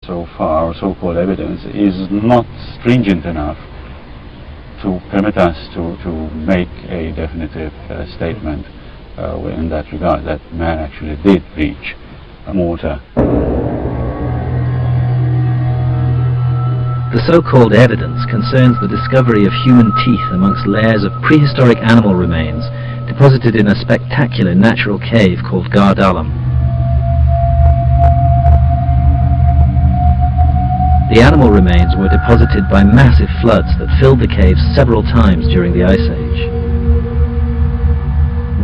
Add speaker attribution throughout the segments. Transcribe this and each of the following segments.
Speaker 1: So far, so-called evidence is not stringent enough to permit us to make a definitive statement in that regard, that man actually did reach Malta.
Speaker 2: The so-called evidence concerns the discovery of human teeth amongst layers of prehistoric animal remains deposited in a spectacular natural cave called Gardalam. The animal remains were deposited by massive floods that filled the cave several times during the Ice Age.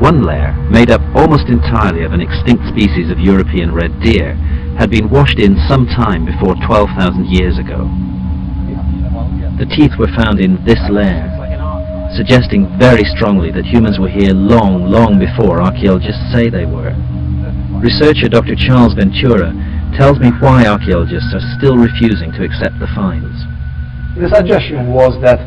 Speaker 2: One layer, made up almost entirely of an extinct species of European red deer, had been washed in some time before 12,000 years ago. The teeth were found in this layer, suggesting very strongly that humans were here long, long before archaeologists say they were. Researcher Dr. Charles Ventura tells me why archaeologists are still refusing to accept the finds.
Speaker 3: The suggestion was that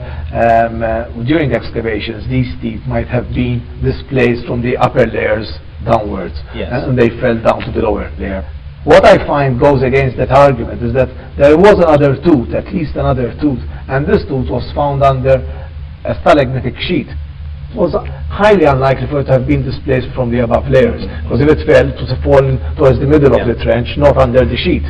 Speaker 3: during excavations these teeth might have been displaced from the upper layers downwards,
Speaker 2: yes,
Speaker 3: and they fell down to the lower layer. What I find goes against that argument is that there was another tooth, at least another tooth, and this tooth was found under a stalagmitic sheet. It was highly unlikely for it to have been displaced from the above layers, because if it fell, it would have fallen towards the middle of the trench, not under the sheet.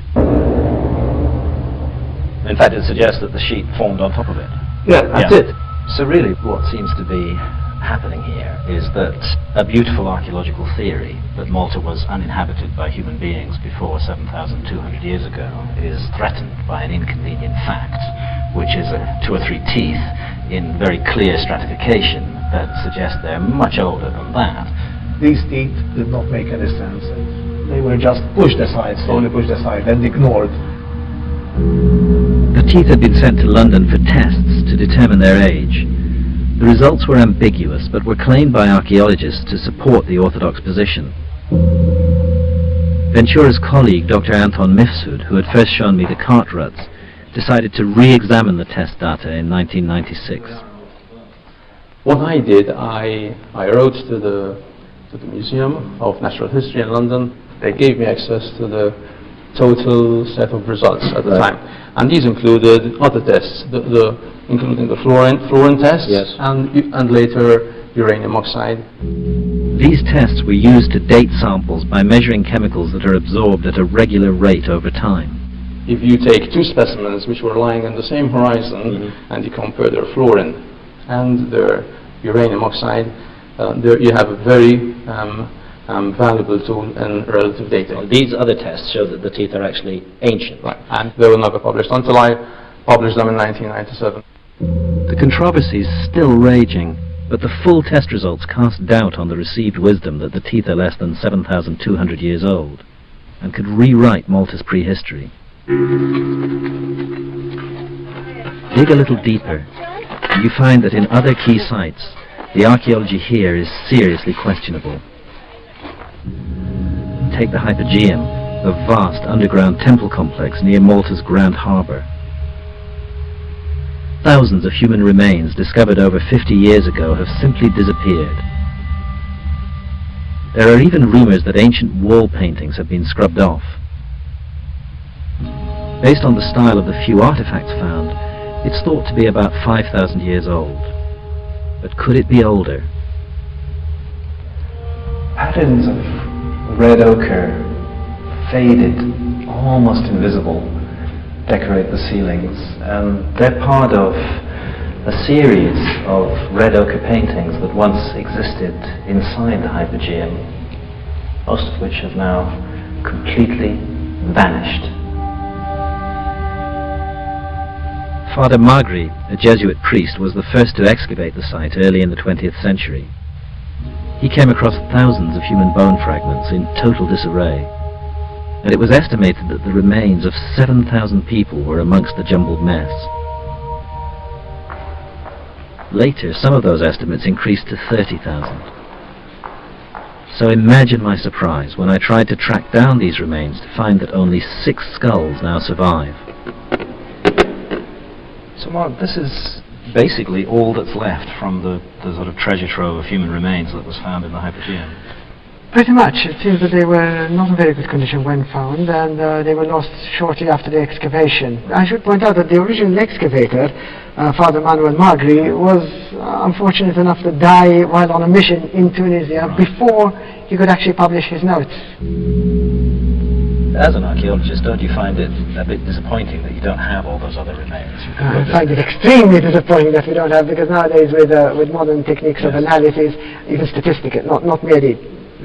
Speaker 2: In fact, it suggests that the sheet formed on top of it.
Speaker 3: Yeah, that's it.
Speaker 2: So really what seems to be happening here is that a beautiful archaeological theory that Malta was uninhabited by human beings before 7,200 years ago is threatened by an inconvenient fact, which is 2 or 3 teeth in very clear stratification that suggest they're much older than that.
Speaker 3: These teeth did not make any sense. They were just pushed aside, slowly pushed aside, and ignored.
Speaker 2: The teeth had been sent to London for tests to determine their age. The results were ambiguous, but were claimed by archaeologists to support the orthodox position. Ventura's colleague, Dr. Anton Mifsud, who had first shown me the cart ruts, decided to re-examine the test data in 1996.
Speaker 4: What I did, I wrote to the Museum of Natural History in London. They gave me access to the total set of results at the time, and these included other tests, including the fluorine tests,
Speaker 2: yes,
Speaker 4: and later uranium oxide.
Speaker 2: These tests were used to date samples by measuring chemicals that are absorbed at a regular rate over time.
Speaker 4: If you take 2 specimens which were lying on the same horizon, and you compare their fluorine and their uranium oxide, there you have a very valuable tool in relative dating.
Speaker 2: Well, these other tests show that the teeth are actually ancient.
Speaker 4: Right, and they will not be published until I published them in 1997.
Speaker 2: The controversy is still raging, but the full test results cast doubt on the received wisdom that the teeth are less than 7,200 years old and could rewrite Malta's prehistory. Dig a little deeper, and you find that in other key sites, the archaeology here is seriously questionable. Take the Hypogeum, a vast underground temple complex near Malta's Grand Harbour. Thousands of human remains discovered over 50 years ago have simply disappeared. There are even rumours that ancient wall paintings have been scrubbed off. Based on the style of the few artefacts found, it's thought to be about 5,000 years old. But could it be older?
Speaker 5: Patterns of red ochre, faded, almost invisible, decorate the ceilings, and they're part of a series of red ochre paintings that once existed inside the Hypogeum, most of which have now completely vanished.
Speaker 2: Father Magri, a Jesuit priest, was the first to excavate the site early in the 20th century. He came across thousands of human bone fragments in total disarray, and it was estimated that the remains of 7,000 people were amongst the jumbled mess. Later, some of those estimates increased to 30,000. So imagine my surprise when I tried to track down these remains to find that only 6 skulls now survive. So Mark, this is basically all that's left from the sort of treasure trove of human remains that was found in the Hypogeum.
Speaker 6: Pretty much. It seems that they were not in very good condition when found, and they were lost shortly after the excavation. I should point out that the original excavator, Father Manuel Magri, was unfortunate enough to die while on a mission in Tunisia before he could actually publish his notes.
Speaker 2: As an archaeologist, don't you find it a bit disappointing that you don't have all those other remains?
Speaker 6: I find it extremely disappointing that we don't have, because nowadays with modern techniques of analysis, even statistical, not merely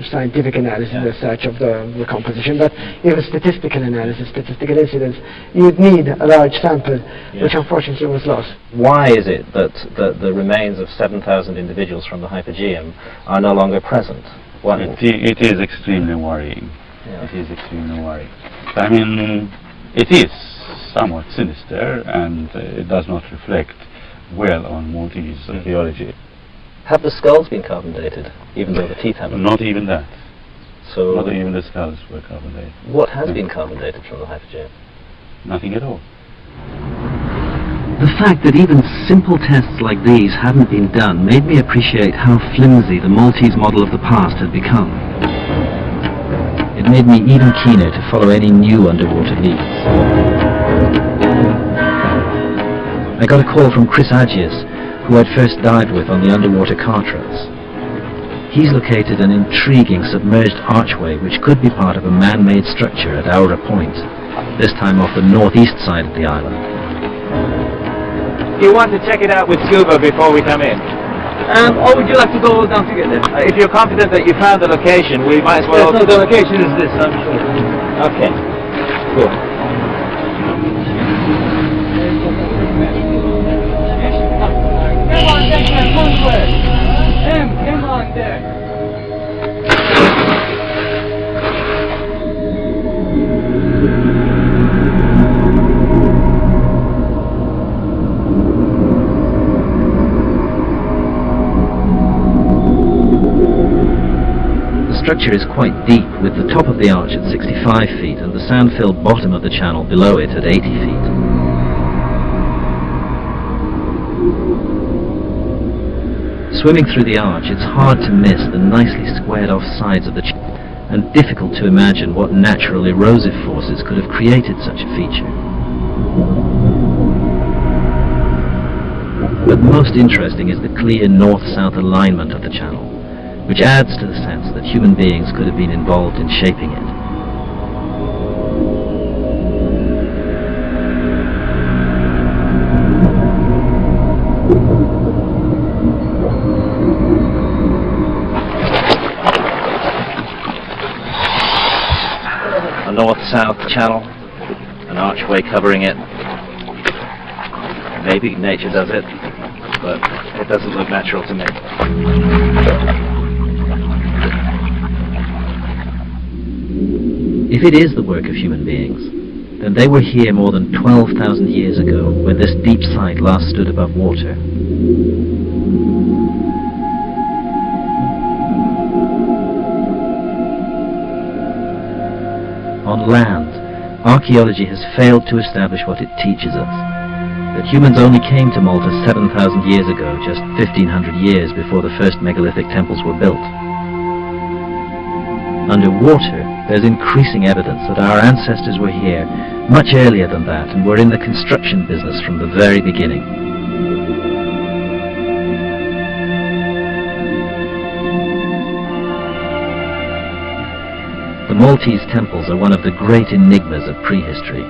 Speaker 6: scientific analysis as such of the composition, but even statistical analysis, statistical incidence, you'd need a large sample, which unfortunately was lost.
Speaker 2: Why is it that the remains of 7,000 individuals from the Hypogeum are no longer present?
Speaker 1: It is extremely worrying.
Speaker 2: Yeah.
Speaker 1: It is extremely worrying. I mean, it is somewhat sinister, and it does not reflect well on Maltese archaeology.
Speaker 2: Have the skulls been carbon dated, even though the teeth haven't?
Speaker 1: Not even that.
Speaker 2: So
Speaker 1: Not even the skulls were carbon dated.
Speaker 2: What has been carbon dated from the Hypogeum?
Speaker 1: Nothing at all.
Speaker 2: The fact that even simple tests like these hadn't been done made me appreciate how flimsy the Maltese model of the past had become. It made me even keener to follow any new underwater leads. I got a call from Chris Agius, who I'd first dived with on the underwater Carters. He's located an intriguing submerged archway which could be part of a man-made structure at Aura Point, this time off the northeast side of the island.
Speaker 7: You want to check it out with scuba before we come in? Or would you like to go down together? If you're confident that you found the location, we might as well...
Speaker 8: Yes, no, the location is this, I'm sure.
Speaker 7: Okay, good.
Speaker 8: Come on, Declan, conquest! Come on, there.
Speaker 2: The structure is quite deep, with the top of the arch at 65 feet and the sand-filled bottom of the channel below it at 80 feet. Swimming through the arch, it's hard to miss the nicely squared-off sides of the channel, and difficult to imagine what natural erosive forces could have created such a feature. But most interesting is the clear north-south alignment of the channel, which adds to the sense that human beings could have been involved in shaping it. A north-south channel, an archway covering it. Maybe nature does it, but it doesn't look natural to me. If it is the work of human beings, then they were here more than 12,000 years ago, when this deep site last stood above water. On land, archaeology has failed to establish what it teaches us, that humans only came to Malta 7,000 years ago, just 1,500 years before the first megalithic temples were built. Underwater, there's increasing evidence that our ancestors were here much earlier than that and were in the construction business from the very beginning. The Maltese temples are one of the great enigmas of prehistory.